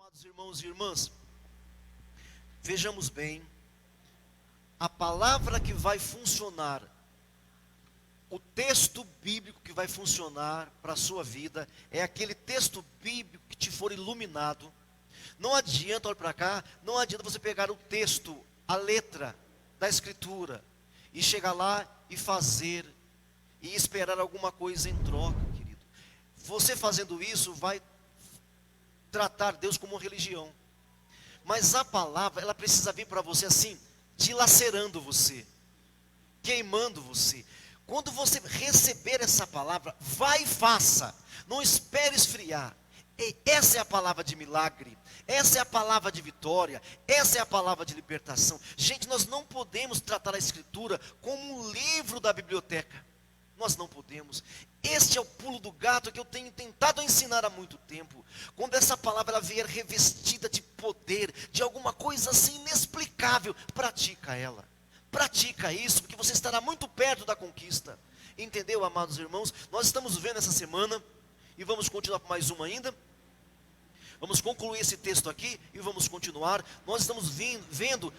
Amados irmãos e irmãs, vejamos bem, a palavra que vai funcionar, o texto bíblico que vai funcionar para a sua vida, é aquele texto bíblico que te for iluminado. Não adianta, olha para cá, não adianta você pegar o texto, a letra da escritura, e chegar lá e fazer, e esperar alguma coisa em troca, querido. Você fazendo isso vai tratar Deus como uma religião. Mas a palavra, ela precisa vir para você assim, dilacerando você, queimando você. Quando você receber essa palavra, vai e faça. Não espere esfriar. E essa é a palavra de milagre. Essa é a palavra de vitória. Essa é a palavra de libertação. Gente, nós não podemos tratar a escritura como um livro da biblioteca. Nós não podemos. Este é o pulo do gato que eu tenho tentado ensinar há muito tempo. Quando essa palavra ela vier revestida de poder, de alguma coisa assim inexplicável, pratica ela. Pratica isso, porque você estará muito perto da conquista. Entendeu, amados irmãos? Nós estamos vendo essa semana, e vamos continuar por mais uma ainda. Vamos concluir esse texto aqui, e vamos continuar. Nós estamos vendo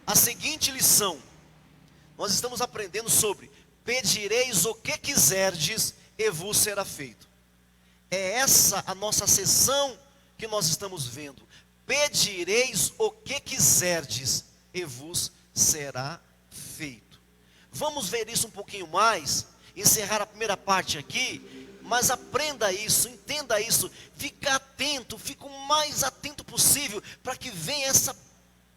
a seguinte lição. Nós estamos aprendendo sobre: pedireis o que quiserdes, e vos será feito. É essa a nossa sessão que nós estamos vendo. Pedireis o que quiserdes, e vos será feito. Vamos ver isso um pouquinho mais, encerrar a primeira parte aqui, mas aprenda isso, entenda isso, fica atento, fica o mais atento possível, para que venha essa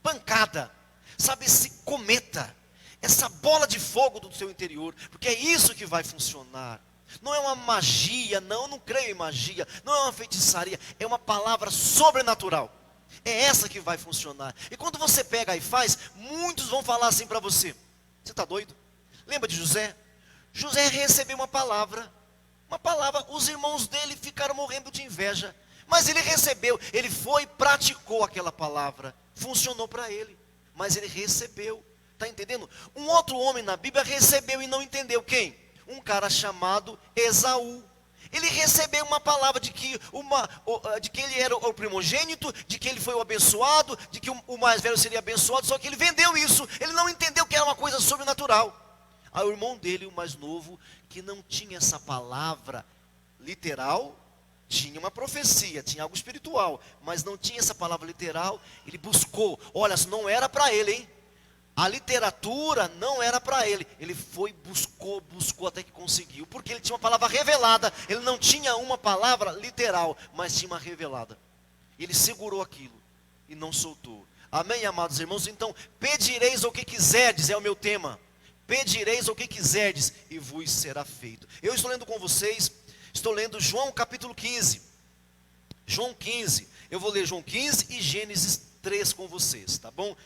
pancada, sabe, esse cometa, essa bola de fogo do seu interior, porque é isso que vai funcionar. Não é uma magia, não, eu não creio em magia, não é uma feitiçaria, é uma palavra sobrenatural. É essa que vai funcionar. E quando você pega e faz, muitos vão falar assim para você: você está doido? Lembra de José? José recebeu uma palavra, os irmãos dele ficaram morrendo de inveja, mas ele recebeu, ele foi e praticou aquela palavra, funcionou para ele, mas ele recebeu. Está entendendo? Um outro homem na Bíblia recebeu e não entendeu. Quem? Um cara chamado Esaú. Ele recebeu uma palavra de que ele era o primogênito, de que ele foi o abençoado, de que o mais velho seria abençoado, só que ele vendeu isso, ele não entendeu que era uma coisa sobrenatural. Aí o irmão dele, o mais novo, que não tinha essa palavra literal, tinha uma profecia, tinha algo espiritual, mas não tinha essa palavra literal, ele buscou. Olha, não era para ele, hein? A literatura não era para ele. Ele foi, buscou até que conseguiu. Porque ele tinha uma palavra revelada. Ele não tinha uma palavra literal, mas tinha uma revelada. Ele segurou aquilo e não soltou. Amém, amados irmãos? Então, pedireis o que quiserdes, é o meu tema. Pedireis o que quiserdes, e vos será feito. Eu estou lendo com vocês, estou lendo João capítulo 15. João 15. Eu vou ler João 15 e Gênesis 3 com vocês, tá bom?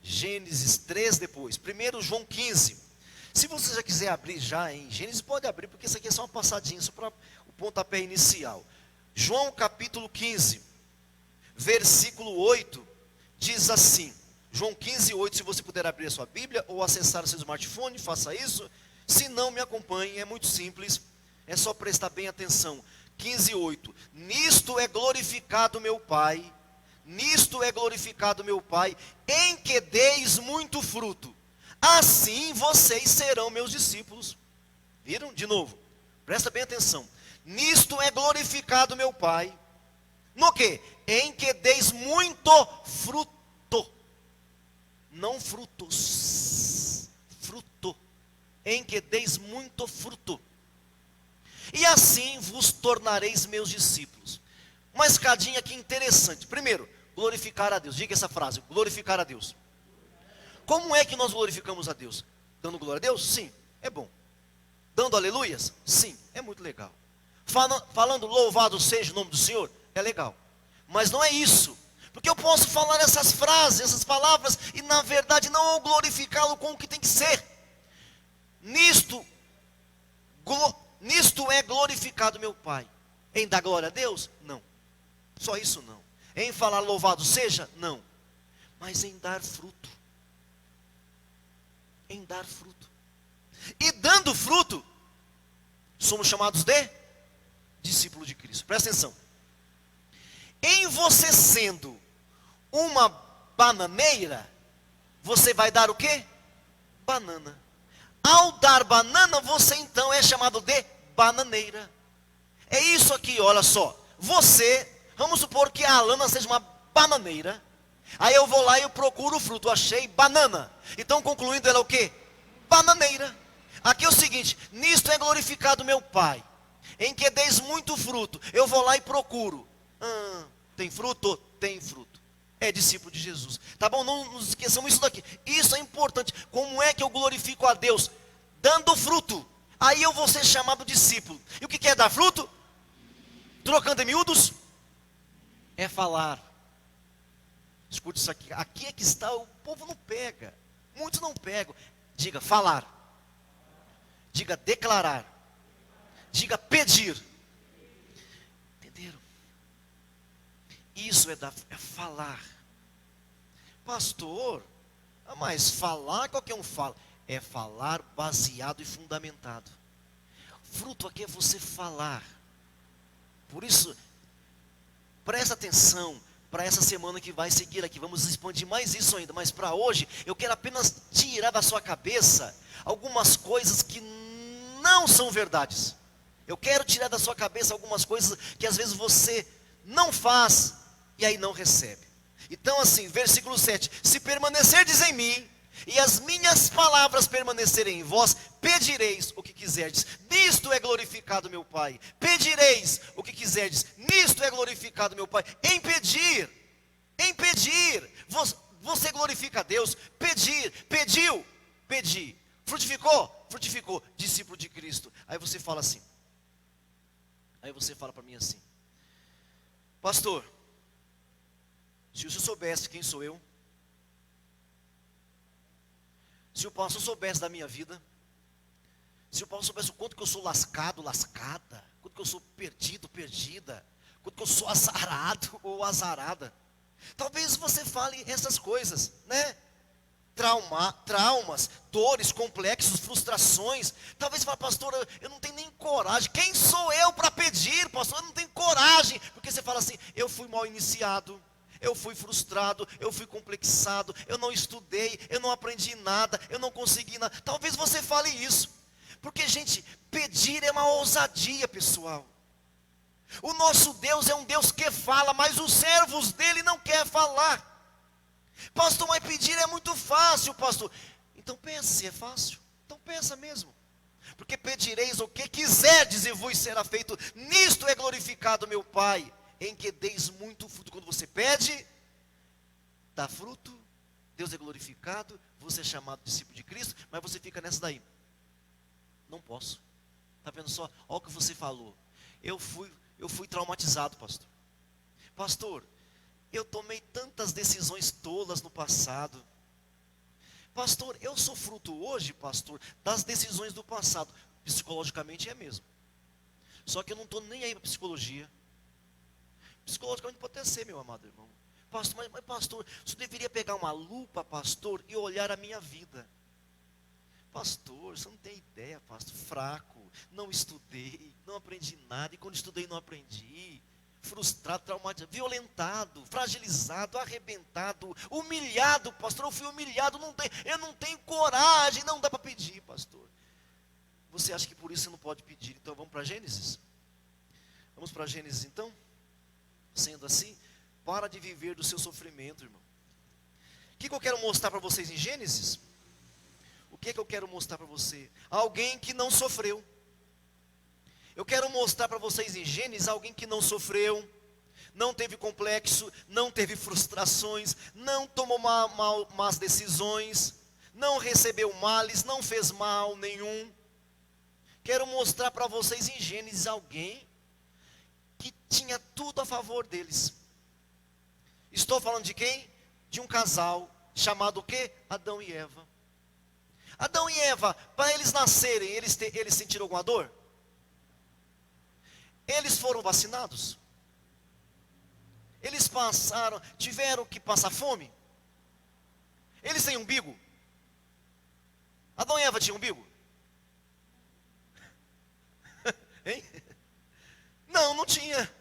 Gênesis 3 depois. Primeiro João 15. Se você já quiser abrir já em Gênesis, pode abrir, porque isso aqui é só uma passadinha, só para o pontapé inicial. João capítulo 15, versículo 8, diz assim. João 15, 8, se você puder abrir a sua Bíblia, ou acessar o seu smartphone, faça isso. Se não, me acompanhe, é muito simples, é só prestar bem atenção. 15, 8. Nisto é glorificado meu Pai, nisto é glorificado meu Pai, em que deis muito fruto, assim vocês serão meus discípulos. Viram? De novo, presta bem atenção. Nisto é glorificado meu Pai, no que? Em que deis muito fruto, não frutos, fruto, em que deis muito fruto, e assim vos tornareis meus discípulos. Uma escadinha aqui interessante. Primeiro, glorificar a Deus. Diga essa frase: glorificar a Deus. Como é que nós glorificamos a Deus? Dando glória a Deus? Sim, é bom. Dando aleluias? Sim, é muito legal. Falando louvado seja o nome do Senhor? É legal. Mas não é isso. Porque eu posso falar essas frases, essas palavras, e na verdade não glorificá-lo com o que tem que ser. Nisto é glorificado meu Pai. Em dar glória a Deus? Não. Só isso não. Em falar louvado seja? Não. Mas em dar fruto. Em dar fruto. E dando fruto, somos chamados de discípulo de Cristo. Presta atenção. Em em você sendo uma bananeira, você vai dar o quê? Banana. Ao dar banana, você então é chamado de bananeira. É isso aqui, olha só. Você, vamos supor que a Alana seja uma bananeira. Aí eu vou lá e eu procuro o fruto, achei banana. Então concluindo, ela é o quê? Bananeira. Aqui é o seguinte, nisto é glorificado meu Pai, em que deis muito fruto. Eu vou lá e procuro. Tem fruto? Tem fruto. É discípulo de Jesus. Tá bom? Não nos esqueçamos isso daqui. Isso é importante. Como é que eu glorifico a Deus? Dando fruto. Aí eu vou ser chamado discípulo. E o que é dar fruto? Trocando em miúdos? É falar. Escute isso aqui. Aqui é que está, o povo não pega. Muitos não pegam. Diga falar. Diga declarar. Diga pedir. Entenderam? Isso é falar. Pastor, mas falar qualquer um fala. É falar baseado e fundamentado. Fruto aqui é você falar. Por isso, presta atenção para essa semana que vai seguir aqui. Vamos expandir mais isso ainda. Mas para hoje, eu quero apenas tirar da sua cabeça algumas coisas que não são verdades. Eu quero tirar da sua cabeça algumas coisas que às vezes você não faz e aí não recebe. Então assim, versículo 7. Se permanecerdes em mim e as minhas palavras permanecerem em vós, pedireis o que quiserdes. Nisto é glorificado meu Pai. Pedireis o que quiserdes. Nisto é glorificado meu Pai. Em pedir. Você glorifica a Deus. Pedir. Pediu. Pedi. Frutificou. Frutificou. Discípulo de Cristo. Aí você fala assim. Aí você fala para mim assim. Pastor, se o senhor soubesse quem sou eu, se o pastor soubesse da minha vida, se o pastor soubesse o quanto que eu sou lascado, lascada, quanto que eu sou perdido, perdida, quanto que eu sou azarado ou azarada, talvez você fale essas coisas, né? Traumas, dores, complexos, frustrações. Talvez você fale, pastor, eu não tenho nem coragem. Quem sou eu para pedir, pastor? Eu não tenho coragem. Porque você fala assim, eu fui mal iniciado, eu fui frustrado, eu fui complexado, eu não estudei, eu não aprendi nada, eu não consegui nada. Talvez você fale isso. Porque, gente, pedir é uma ousadia, pessoal. O nosso Deus é um Deus que fala, mas os servos dele não querem falar. Pastor, mas pedir é muito fácil, pastor. Então pensa se é fácil. Então pensa mesmo. Porque pedireis o que quiserdes e vos será feito. Nisto é glorificado meu Pai, em que deis muito fruto. Quando você pede, dá fruto, Deus é glorificado, você é chamado discípulo de Cristo, mas você fica nessa daí. Não posso. Está vendo só? Olha o que você falou. Eu fui traumatizado, pastor. Pastor, eu tomei tantas decisões tolas no passado. Pastor, eu sou fruto hoje, pastor, das decisões do passado. Psicologicamente é mesmo. Só que eu não estou nem aí para psicologia. Psicologicamente pode até ser, meu amado irmão. Pastor, mas pastor, você deveria pegar uma lupa, pastor, e olhar a minha vida. Pastor, você não tem ideia, pastor, fraco, não estudei, não aprendi nada, e quando estudei não aprendi. Frustrado, traumatizado, violentado, fragilizado, arrebentado, humilhado, pastor, eu fui humilhado, eu não tenho coragem, não dá para pedir, pastor. Você acha que por isso você não pode pedir? Então vamos para Gênesis? Vamos para Gênesis então? Sendo assim, para de viver do seu sofrimento, irmão. O que eu quero mostrar para vocês em Gênesis? O que eu quero mostrar para você? Alguém que não sofreu. Eu quero mostrar para vocês em Gênesis alguém que não sofreu, não teve complexo, não teve frustrações, não tomou más decisões, não recebeu males, não fez mal nenhum. Quero mostrar para vocês em Gênesis alguém que tinha tudo a favor deles. Estou falando de quem? De um casal chamado o quê? Adão e Eva. Adão e Eva, para eles nascerem, eles sentiram alguma dor? Eles foram vacinados? Eles tiveram que passar fome? Eles têm umbigo? Adão e Eva tinham umbigo? Hein? Não tinha.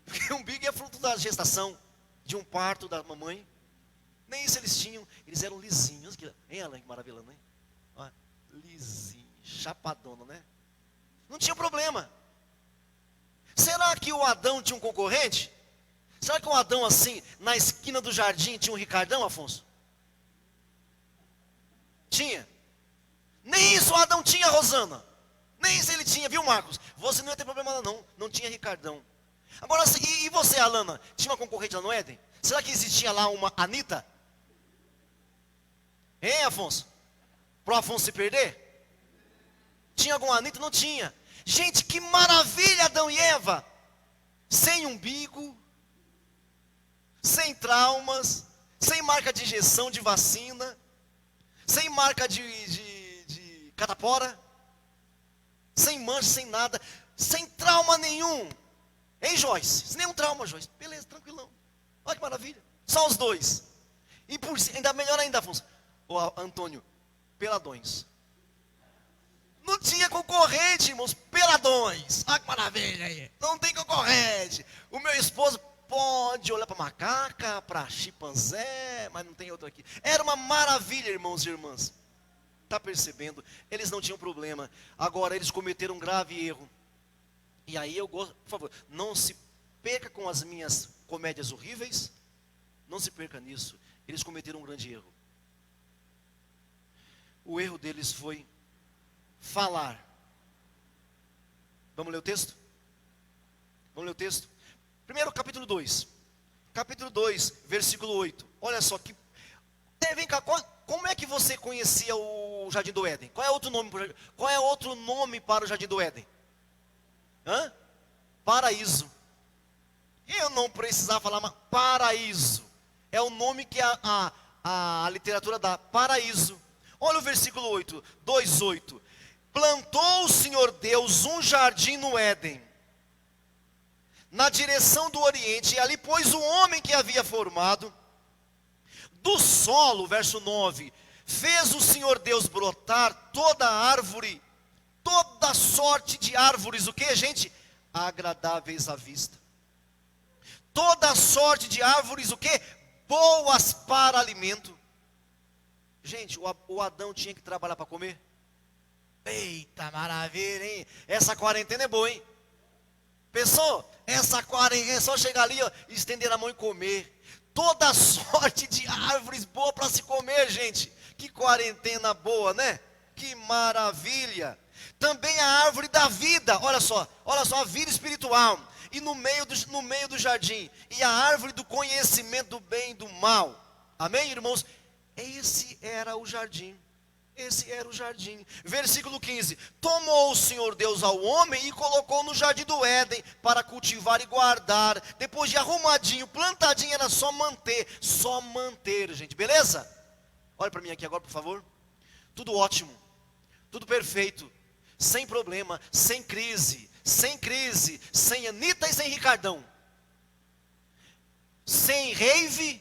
Porque o umbigo é fruto da gestação, de um parto da mamãe. Nem isso eles tinham, eles eram lisinhos. Hein, Alan, que maravilha, né? Ó, lisinho, chapadona, né? Não tinha problema. Será que o Adão tinha um concorrente? Será que o Adão, assim, na esquina do jardim, tinha um Ricardão, Afonso? Tinha. Nem isso o Adão tinha, Rosana. Nem isso ele tinha, viu, Marcos? Você não ia ter problema não, não tinha Ricardão. Agora, e você, Alana? Tinha uma concorrente lá no Éden? Será que existia lá uma Anitta? Hein, Afonso? Pro Afonso se perder? Tinha alguma Anitta? Não tinha. Gente, que maravilha, Adão e Eva. Sem umbigo, sem traumas, sem marca de injeção de vacina, sem marca de catapora, sem mancha, sem nada, sem trauma nenhum. Hein, Joyce? Sem nenhum trauma, Joyce. Beleza, tranquilão. Olha que maravilha. Só os dois. E por ainda melhor ainda, Afonso. Ô, Antônio, peladões. Não tinha concorrente, irmãos, peladões. Olha que maravilha aí. Não tem concorrente. O meu esposo pode olhar para macaca, para chimpanzé, mas não tem outro aqui. Era uma maravilha, irmãos e irmãs. Está percebendo? Eles não tinham problema. Agora, eles cometeram um grave erro. E aí eu gosto, por favor, não se perca com as minhas comédias horríveis. Não se perca nisso. Eles cometeram um grande erro. O erro deles foi falar. Vamos ler o texto? Vamos ler o texto? Primeiro capítulo 2. Capítulo 2, versículo 8. Olha só que... Vem cá, como é que você conhecia o Jardim do Éden? Qual é outro nome para o Jardim do Éden? Hã? Paraíso. Eu não precisava falar, mas paraíso. É o nome que a literatura dá, paraíso. Olha o versículo 8, 2:8. Plantou o Senhor Deus um jardim no Éden, na direção do Oriente, e ali pôs o homem que havia formado. Do solo, verso 9, fez o Senhor Deus brotar toda árvore, toda sorte de árvores, o que, gente? Agradáveis à vista. Toda sorte de árvores, o que? Boas para alimento. Gente, o Adão tinha que trabalhar para comer? Eita maravilha, hein? Essa quarentena é boa, hein? Pensou? Essa quarentena é só chegar ali, ó, estender a mão e comer. Toda sorte de árvores boas para se comer, gente. Que quarentena boa, né? Que maravilha. Também a árvore da vida, olha só a vida espiritual. E no meio do jardim, e a árvore do conhecimento do bem e do mal. Amém, irmãos? Esse era o jardim. Esse era o jardim. Versículo 15. Tomou o Senhor Deus ao homem e colocou no jardim do Éden para cultivar e guardar. Depois de arrumadinho, plantadinho, era só manter, gente. Beleza? Olha para mim aqui agora, por favor. Tudo ótimo. Tudo perfeito. Sem problema, sem crise, sem Anitta e sem Ricardão. Sem rave,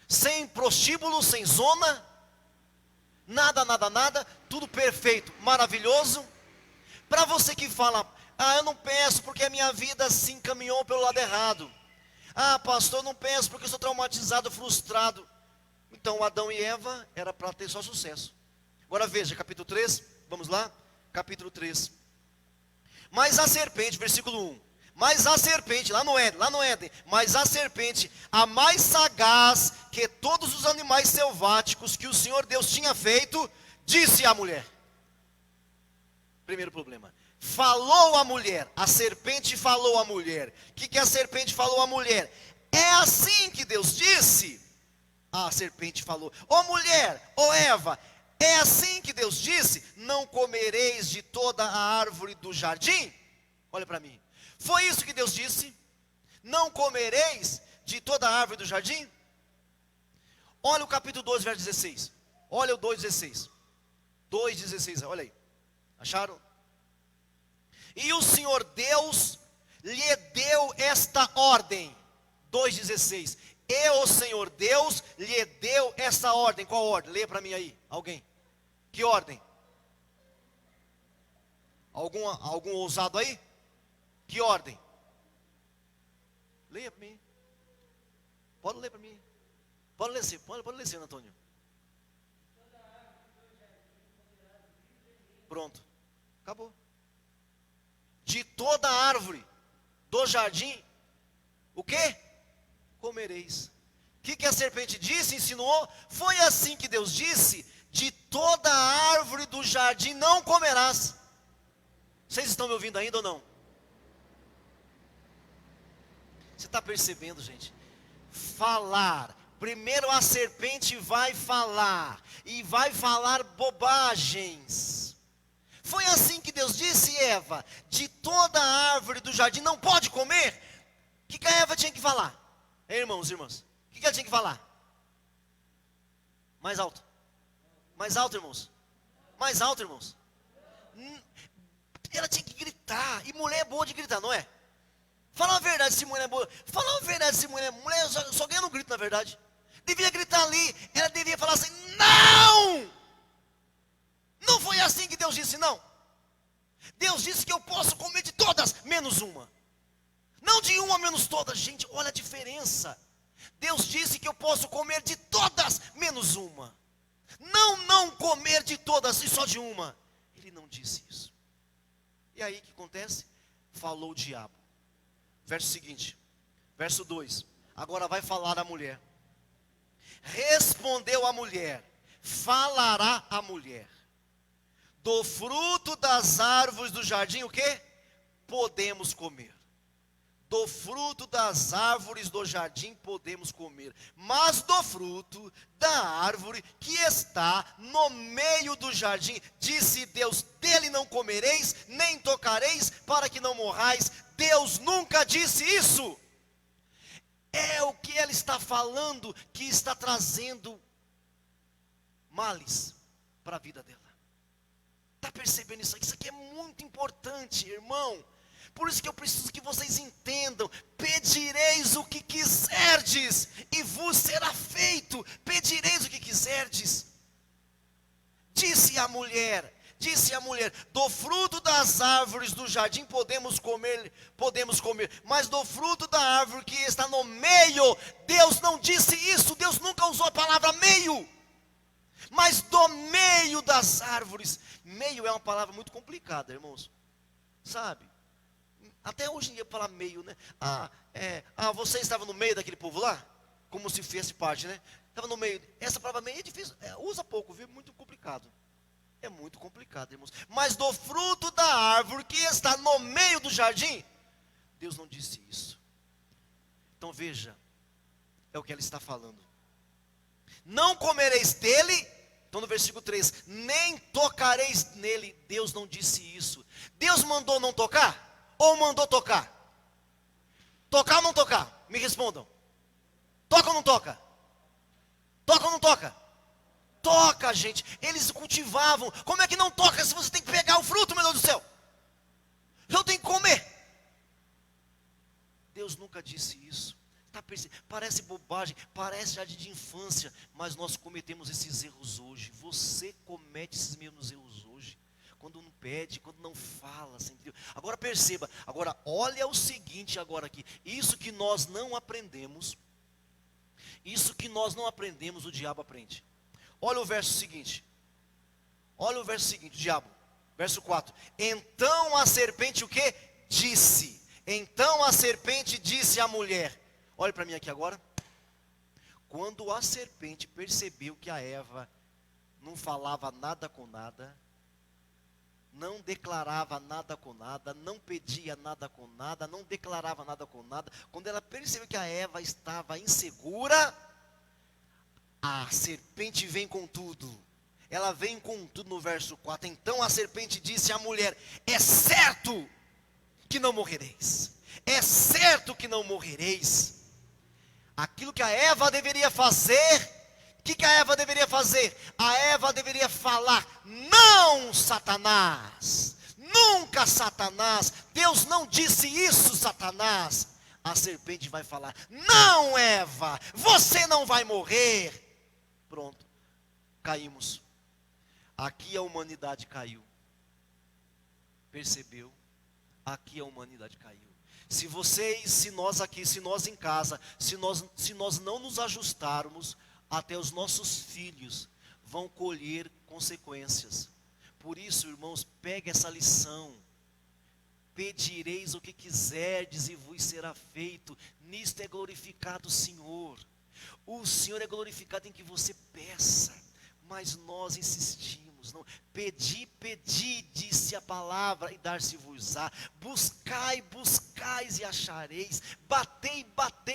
sem prostíbulo, sem zona. Nada, tudo perfeito, maravilhoso. Para você que fala, eu não peço porque a minha vida se encaminhou pelo lado errado. Pastor, eu não peço porque eu sou traumatizado, frustrado. Então, Adão e Eva era para ter só sucesso. Agora veja, capítulo 3, vamos lá? Capítulo 3. Mas a serpente, versículo 1. Mas a serpente, lá no Éden, mas a serpente, a mais sagaz que todos os animais selváticos que o Senhor Deus tinha feito, disse à mulher. Primeiro problema. Falou a mulher, a serpente falou à mulher. O que a serpente falou à mulher? É assim que Deus disse? A serpente falou, mulher, Eva, é assim que Deus disse? Não comereis de toda a árvore do jardim? Olha para mim. Foi isso que Deus disse? Não comereis de toda a árvore do jardim? Olha o capítulo 12, verso 16. Olha o 2,16. 2,16, olha aí. Acharam? E o Senhor Deus lhe deu esta ordem. 2,16. E o Senhor Deus lhe deu essa ordem. Qual ordem? Leia para mim aí, alguém. Que ordem? Algum ousado aí? Que ordem? Leia para mim. Pode ler para mim. Pode ler sim, pode ler sim, Antônio. Pronto. Acabou. De toda árvore do jardim, o quê? Comereis. O que a serpente disse, insinuou? Foi assim que Deus disse: de toda árvore do jardim não comerás. Vocês estão me ouvindo ainda ou não? Você está percebendo, gente? Falar. Primeiro a serpente vai falar. E vai falar bobagens. Foi assim que Deus disse, Eva: de toda árvore do jardim não pode comer. O que a Eva tinha que falar? Irmãos, irmãs, o que ela tinha que falar? Mais alto. Mais alto, irmãos. Mais alto, irmãos. Ela tinha que gritar. E mulher é boa de gritar, não é? Fala a verdade se mulher é boa. Fala a verdade se mulher é boa. Mulher só ganha no grito, na verdade. Devia gritar ali. Ela devia falar assim: não! Não foi assim que Deus disse, não. Deus disse que eu posso comer de todas, menos uma. Não de uma menos todas. Gente, olha a diferença. Deus disse que eu posso comer de todas, menos uma. Não comer de todas e só de uma. Ele não disse isso. E aí o que acontece? Falou o diabo. Verso seguinte, verso 2. Agora vai falar a mulher. Respondeu a mulher. Falará a mulher: do fruto das árvores do jardim, o quê? Podemos comer. Do fruto das árvores do jardim podemos comer. Mas do fruto da árvore que está no meio do jardim, disse Deus: dele não comereis, nem tocareis, para que não morrais. Deus nunca disse isso. É o que ela está falando que está trazendo males para a vida dela. Está percebendo isso aqui? Isso aqui é muito importante, irmão. Por isso que eu preciso que vocês entendam. Pedireis o que quiserdes, e vos será feito. Pedireis o que quiserdes. Disse a mulher, do fruto das árvores do jardim podemos comer, mas do fruto da árvore que está no meio, Deus não disse isso. Deus nunca usou a palavra meio. Mas do meio das árvores. Meio é uma palavra muito complicada, irmãos. Sabe? Até hoje em dia falar meio, né? Você estava no meio daquele povo lá? Como se fizesse parte, né? Estava no meio. Essa palavra meio é difícil. Usa pouco, viu? Muito complicado. É muito complicado, irmãos. Mas do fruto da árvore que está no meio do jardim, Deus não disse isso. Então veja, é o que ela está falando. Não comereis dele. Então no versículo 3, nem tocareis nele. Deus não disse isso. Deus mandou não tocar? Ou mandou tocar? Tocar ou não tocar? Me respondam. Toca ou não toca? Toca ou não toca? Toca, gente. Eles cultivavam. Como é que não toca se você tem que pegar o fruto, meu Deus do céu? Eu tenho que comer. Deus nunca disse isso. Parece bobagem, parece jardim de infância, mas nós cometemos esses erros hoje. Você comete esses mesmos erros hoje. Quando não pede, quando não fala, entendeu? Agora perceba, agora olha o seguinte agora aqui. Isso que nós não aprendemos, o diabo aprende. Olha o verso seguinte. Diabo. Verso 4. Então a serpente o quê? Disse. Então a serpente disse à mulher. Olha para mim aqui agora. Quando a serpente percebeu que a Eva não falava nada com nada, não declarava nada com nada, não pedia nada com nada, não declarava nada com nada, quando ela percebeu que a Eva estava insegura, a serpente vem com tudo. Ela vem com tudo no verso 4. Então a serpente disse à mulher: é certo que não morrereis. É certo que não morrereis. Aquilo que a Eva deveria fazer, o que a Eva deveria fazer? A Eva deveria falar: não, Satanás, nunca, Satanás, Deus não disse isso, Satanás. A serpente vai falar: não, Eva, você não vai morrer. Pronto, caímos. Aqui a humanidade caiu. Percebeu? Aqui a humanidade caiu. Se nós aqui, se nós em casa, se nós não nos ajustarmos, até os nossos filhos vão colher consequências. Por isso, irmãos, pegue essa lição. Pedireis o que quiserdes e vos será feito. Nisto é glorificado o Senhor. O Senhor é glorificado em que você peça, mas nós insistimos. Não, pedi, disse a palavra, e dar-se-vos-á. Buscai, buscais e achareis. Batei,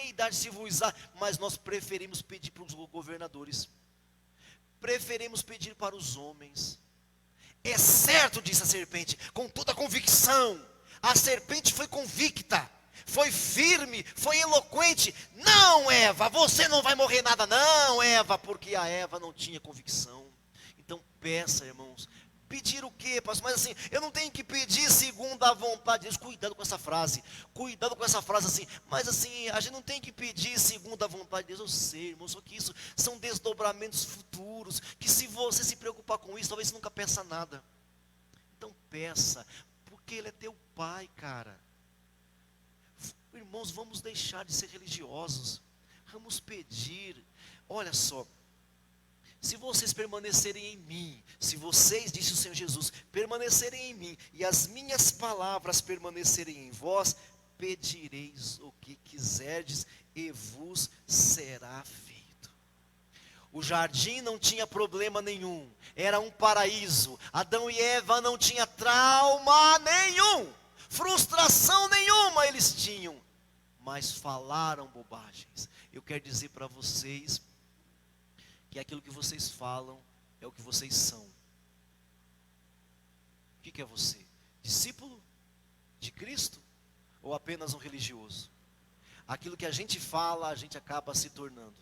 e dar-se-vos-á. Mas nós preferimos pedir para os governadores, preferimos pedir para os homens. É certo, disse a serpente, com toda a convicção. A serpente foi convicta, foi firme, foi eloquente. Não, Eva, você não vai morrer nada. Não, Eva, porque a Eva não tinha convicção. Então peça, irmãos. Pedir o quê, pastor? Mas assim, eu não tenho que pedir segundo a vontade de Deus. Cuidado com essa frase. Cuidado com essa frase assim. Mas assim, a gente não tem que pedir segundo a vontade de Deus. Eu sei, irmão, só que isso são desdobramentos futuros. Que se você se preocupar com isso, talvez você nunca peça nada. Então peça, porque Ele é teu Pai, cara. Irmãos, vamos deixar de ser religiosos. Vamos pedir. Olha só. Se vocês permanecerem em mim, se vocês, disse o Senhor Jesus, permanecerem em mim, e as minhas palavras permanecerem em vós, pedireis o que quiserdes, e vos será feito. O jardim não tinha problema nenhum, era um paraíso. Adão e Eva não tinham trauma nenhum, frustração nenhuma eles tinham, mas falaram bobagens. Eu quero dizer para vocês, que aquilo que vocês falam é o que vocês são. O que é você? Discípulo de Cristo? Ou apenas um religioso? Aquilo que a gente fala, a gente acaba se tornando.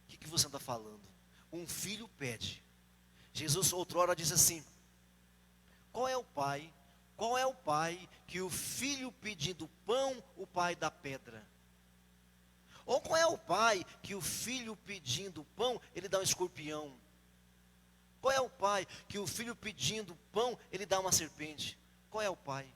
O que você está falando? Um filho pede. Jesus outrora disse assim: qual é o pai? Qual é o pai que o filho pedindo pão, o pai dá pedra? Ou qual é o pai que o filho pedindo pão, ele dá um escorpião? Qual é o pai que o filho pedindo pão, ele dá uma serpente? Qual é o pai?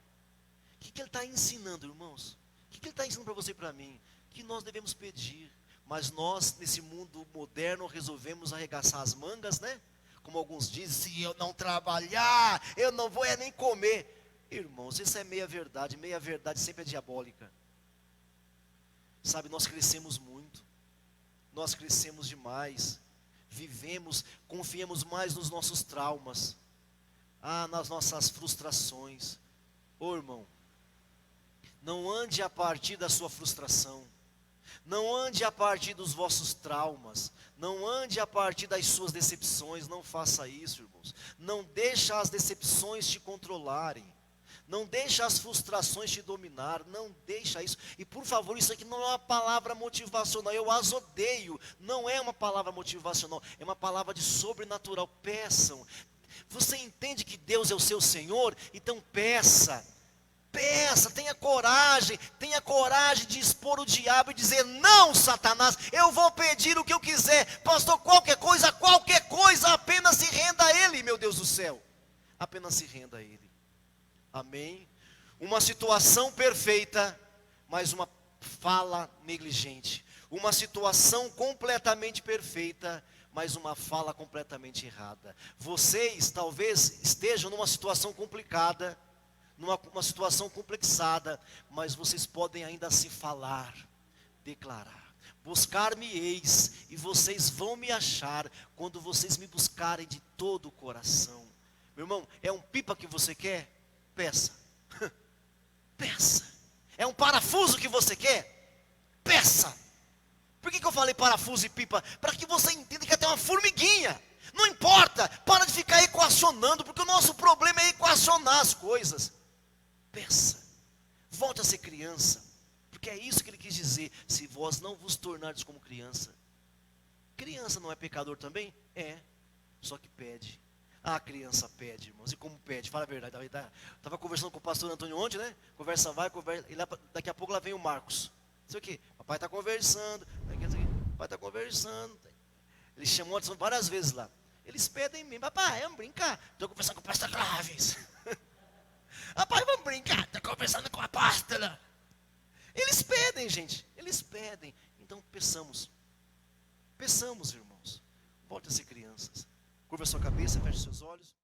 O que ele está ensinando, irmãos? O que ele está ensinando para você e para mim? Que nós devemos pedir. Mas nós, nesse mundo moderno, resolvemos arregaçar as mangas, né? Como alguns dizem, se eu não trabalhar, eu não vou nem comer. Irmãos, isso é meia verdade sempre é diabólica. Sabe, nós crescemos muito, nós crescemos demais, vivemos, confiamos mais nos nossos traumas, nas nossas frustrações. Ô irmão, não ande a partir da sua frustração, não ande a partir dos vossos traumas, não ande a partir das suas decepções, não faça isso, irmãos. Não deixa as decepções te controlarem. Não deixa as frustrações te dominar, não deixa isso. E por favor, isso aqui não é uma palavra motivacional, eu as odeio. Não é uma palavra motivacional, é uma palavra de sobrenatural. Peçam. Você entende que Deus é o seu Senhor? Então peça. Peça, tenha coragem de expor o diabo e dizer: não, Satanás, eu vou pedir o que eu quiser. Pastor, qualquer coisa, apenas se renda a Ele, meu Deus do céu. Apenas se renda a Ele. Amém? Uma situação perfeita, mas uma fala negligente. Uma situação completamente perfeita, mas uma fala completamente errada. Vocês talvez estejam numa situação complicada, numa situação complexada, mas vocês podem ainda se falar, declarar: buscar-me-eis, e vocês vão me achar, quando vocês me buscarem de todo o coração. Meu irmão, é um pipa que você quer? Peça. Peça. É um parafuso que você quer? Peça. Por que eu falei parafuso e pipa? Para que você entenda que até uma formiguinha. Não importa, para de ficar equacionando, porque o nosso problema é equacionar as coisas. Peça. Volte a ser criança, porque é isso que ele quis dizer: se vós não vos tornardes como criança. Criança não é pecador também? É, só que pede. A criança pede, irmãos. E como pede? Fala a verdade. Estava conversando com o pastor Antônio ontem, né? Conversa vai, conversa. E daqui a pouco lá vem o Marcos. Não sei o quê. Papai está conversando. Papai está conversando. Ele chamou a atenção várias vezes lá. Eles pedem mesmo: papai, vamos brincar. Estou conversando com o pastor Clávis. Papai, vamos brincar. Estou conversando com a apóstola. Eles pedem, gente. Eles pedem. Então peçamos. Peçamos, irmãos. Volte a ser crianças. Curva a sua cabeça, feche seus olhos.